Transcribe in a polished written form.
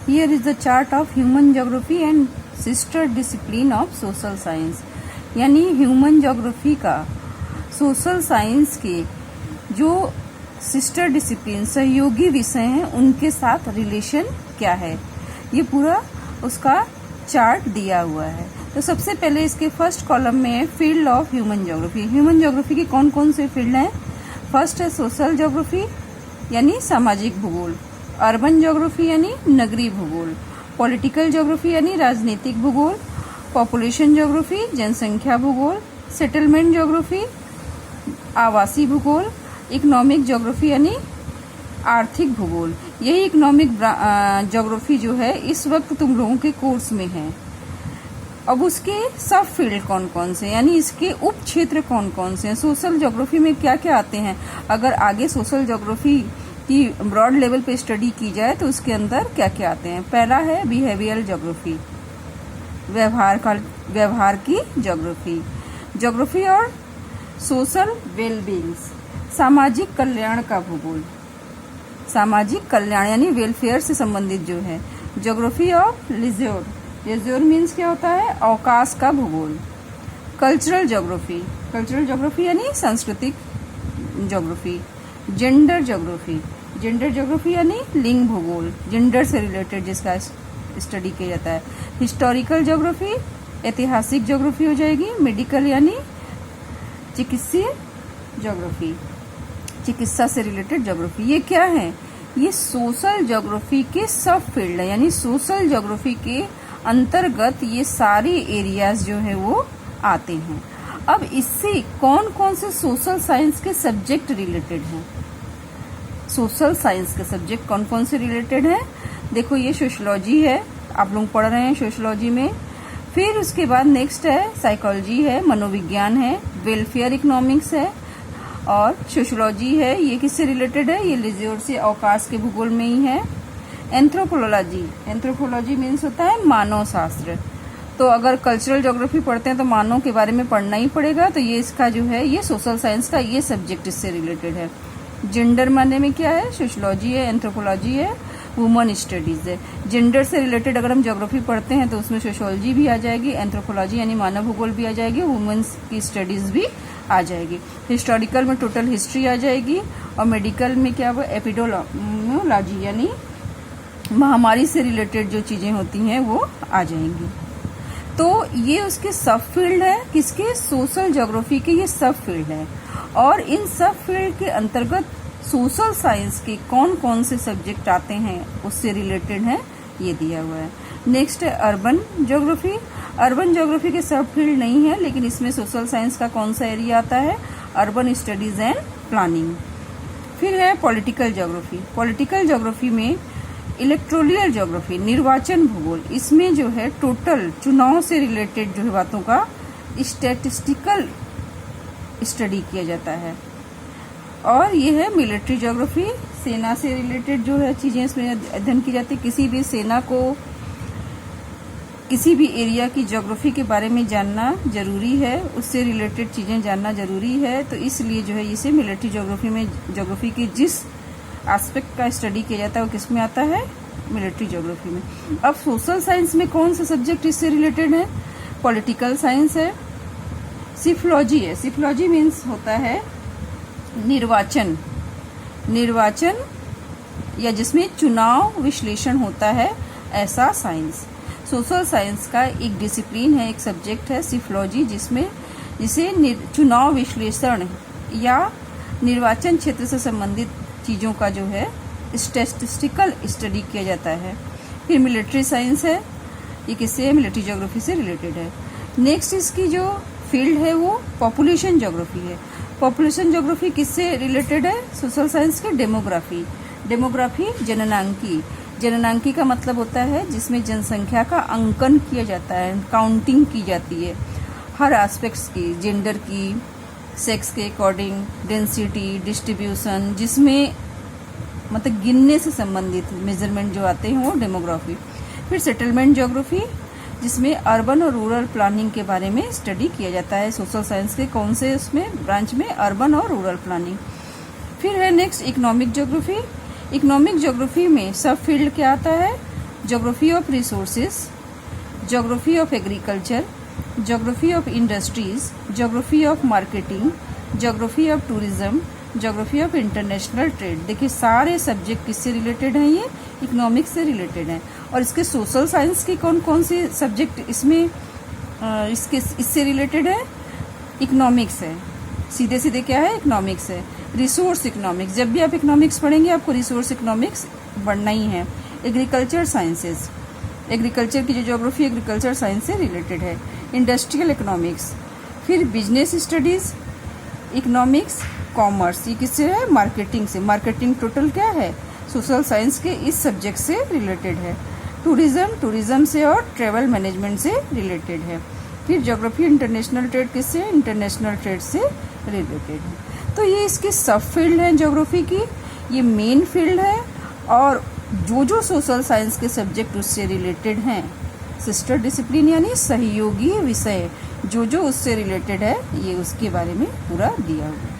Here is the chart of human geography and sister discipline of social science. यानी human geography का social science के जो sister discipline सहयोगी विषय हैं उनके साथ रिलेशन क्या है, ये पूरा उसका चार्ट दिया हुआ है। तो सबसे पहले इसके फर्स्ट कॉलम में है field of human geography. Human geography के कौन कौन से फील्ड हैं? फर्स्ट है सोशल ज्योग्राफी यानी सामाजिक भूगोल, अर्बन ज्योग्राफी यानी नगरीय भूगोल, पॉलिटिकल ज्योग्राफी यानी राजनीतिक भूगोल, पॉपुलेशन ज्योग्राफी जनसंख्या भूगोल, सेटलमेंट ज्योग्राफी आवासीय भूगोल, इकोनॉमिक ज्योग्राफी यानी आर्थिक भूगोल। यही इकोनॉमिक ज्योग्राफी जो है इस वक्त तुम लोगों के कोर्स में है। अब उसके सब फील्ड कौन कौन से, यानी इसके उप क्षेत्र कौन कौन से हैं। सोशल ज्योग्राफी में क्या क्या आते हैं, अगर आगे सोशल ज्योग्राफी की ब्रॉड लेवल पे स्टडी की जाए तो उसके अंदर क्या क्या आते हैं। पहला है बिहेवियरल ज्योग्राफी, व्यवहार की ज्योग्राफी, ज्योग्राफी और सोशल वेलबींग्स, सामाजिक कल्याण का भूगोल, सामाजिक कल्याण यानी वेलफेयर से संबंधित जो है, geography of leisure, leisure means क्या होता है, अवकाश का भूगोल, कल्चरल ज्योग्राफी यानी सांस्कृतिक ज्योग्राफी, जेंडर ज्योग्राफी यानी लिंग भूगोल, जेंडर से रिलेटेड जिसका स्टडी किया जाता है, हिस्टोरिकल ज्योग्राफी ऐतिहासिक ज्योग्राफी हो जाएगी, मेडिकल यानी चिकित्सीय ज्योग्राफी, चिकित्सा से रिलेटेड ज्योग्राफी। ये क्या है, ये सोशल ज्योग्राफी के सब फील्ड है, यानी सोशल ज्योग्राफी के अंतर्गत ये सारे एरियाज जो है वो आते हैं। अब इससे कौन कौन से सोशल साइंस के सब्जेक्ट रिलेटेड हैं, सोशल साइंस के सब्जेक्ट कौन कौन से रिलेटेड हैं। देखो ये सोशियोलॉजी है, आप लोग पढ़ रहे हैं सोशियोलॉजी में। फिर उसके बाद नेक्स्ट है साइकोलॉजी है, मनोविज्ञान है, वेलफेयर इकोनॉमिक्स है और सोशियोलॉजी है। ये किससे रिलेटेड है, ये लीजर से अवकाश के भूगोल में ही है। एंथ्रोपोलॉजी मीन्स होता है मानव शास्त्र। तो अगर कल्चरल ज्योग्राफी पढ़ते हैं तो मानव के बारे में पढ़ना ही पड़ेगा, तो ये इसका जो है ये सोशल साइंस का ये सब्जेक्ट इससे रिलेटेड है। जेंडर माने में क्या है, सोशियोलॉजी है, एंथ्रोपोलॉजी है, वुमन स्टडीज है। जेंडर से रिलेटेड अगर हम ज्योग्राफी पढ़ते हैं तो उसमें सोशियोलॉजी भी आ जाएगी, एंथ्रोपोलॉजी यानी मानव भूगोल भी आ जाएगी, वुमेन्स की स्टडीज भी आ जाएगी। हिस्टोरिकल में टोटल हिस्ट्री आ जाएगी और मेडिकल में क्या हुआ, एपिडेमियोलॉजी यानी महामारी से रिलेटेड जो चीजें होती हैं वो आ जाएंगी। तो ये उसके सब फील्ड है, किसके, सोशल ज्योग्राफी के ये सब फील्ड है। और इन सब फील्ड के अंतर्गत सोशल साइंस के कौन कौन से सब्जेक्ट आते हैं उससे रिलेटेड है, ये दिया हुआ है। नेक्स्ट है अर्बन ज्योग्राफी। अर्बन ज्योग्राफी के सब फील्ड नहीं है, लेकिन इसमें सोशल साइंस का कौन सा एरिया आता है, अर्बन स्टडीज एंड प्लानिंग। फिर है पॉलिटिकल ज्योग्राफी। पॉलिटिकल ज्योग्राफी में इलेक्टोरल ज्योग्राफी, निर्वाचन भूगोल, इसमें जो है टोटल चुनाव से रिलेटेड जो है बातों का स्टैटिस्टिकल स्टडी किया जाता है। और ये है मिलिट्री ज्योग्राफी, सेना से रिलेटेड जो है चीजें इसमें अध्ययन की जाती है। किसी भी सेना को किसी भी एरिया की ज्योग्राफी के बारे में जानना जरूरी है, उससे रिलेटेड चीजें जानना जरूरी है, तो इसलिए जो है इसे मिलिट्री ज्योग्राफी में ज्योग्राफी के जिस एस्पेक्ट का स्टडी किया जाता है वो किसमें आता है, मिलिट्री ज्योग्राफी में। अब सोशल साइंस में कौन सा सब्जेक्ट इससे रिलेटेड है, पॉलिटिकल साइंस है, सिफोलॉजी है। सिफोलॉजी मीन्स होता है निर्वाचन या जिसमें चुनाव विश्लेषण होता है, ऐसा साइंस। सोशल साइंस का एक डिसिप्लिन है, एक सब्जेक्ट है सिफोलॉजी, जिसे चुनाव विश्लेषण या निर्वाचन क्षेत्र से संबंधित चीजों का जो है स्टैटिस्टिकल स्टडी किया जाता है। फिर मिलिट्री साइंस है, ये किससे है, मिलिट्री ज्योग्राफी से रिलेटेड है। नेक्स्ट इसकी जो फील्ड है वो पॉपुलेशन ज्योग्राफी है। पॉपुलेशन ज्योग्राफी किससे रिलेटेड है, सोशल साइंस के डेमोग्राफी जननांकी का मतलब होता है जिसमें जनसंख्या का अंकन किया जाता है, काउंटिंग की जाती है हर एस्पेक्ट्स की, जेंडर की, सेक्स के अकॉर्डिंग, डेंसिटी, डिस्ट्रीब्यूशन, जिसमें मतलब गिनने से संबंधित मेजरमेंट जो आते हैं वो डेमोग्राफी। फिर सेटलमेंट ज्योग्राफी, जिसमें अर्बन और रूरल प्लानिंग के बारे में स्टडी किया जाता है। सोशल साइंस के कौन से उसमें ब्रांच में, अर्बन और रूरल प्लानिंग। फिर है next economic geography. Economic geography में सब फील्ड क्या आता है, geography of resources, geography of agriculture, geography of industries, geography of marketing, geography of tourism, geography of international trade. देखिए सारे सब्जेक्ट किससे रिलेटेड हैं, ये इकोनॉमिक्स से रिलेटेड हैं। और इसके सोशल साइंस के कौन कौन से सब्जेक्ट इसमें इससे रिलेटेड है, इकोनॉमिक्स है, सीधे सीधे क्या है, इकोनॉमिक्स है। रिसोर्स इकोनॉमिक्स, जब भी आप इकोनॉमिक्स पढ़ेंगे आपको रिसोर्स इकोनॉमिक्स पढ़ना ही है। एग्रीकल्चर साइंसेज, एग्रीकल्चर की जो ज्योग्राफी एग्रीकल्चर साइंस से रिलेटेड है। इंडस्ट्रियल इकोनॉमिक्स, फिर बिजनेस स्टडीज, इकोनॉमिक्स, कॉमर्स, ये किससे है, मार्केटिंग से। मार्केटिंग टोटल क्या है, सोशल साइंस के इस सब्जेक्ट से रिलेटेड है। टूरिज्म, टूरिज्म से और ट्रेवल मैनेजमेंट से रिलेटेड है। फिर ज्योग्राफी इंटरनेशनल ट्रेड किससे, इंटरनेशनल ट्रेड से रिलेटेड है। तो ये इसकी सब फील्ड है ज्योग्राफी की, ये मेन फील्ड है। और जो सोशल साइंस के सब्जेक्ट उससे रिलेटेड हैं, सिस्टर डिसिप्लिन यानी सहयोगी विषय, जो उससे रिलेटेड है, ये उसके बारे में पूरा दिया हुआ है।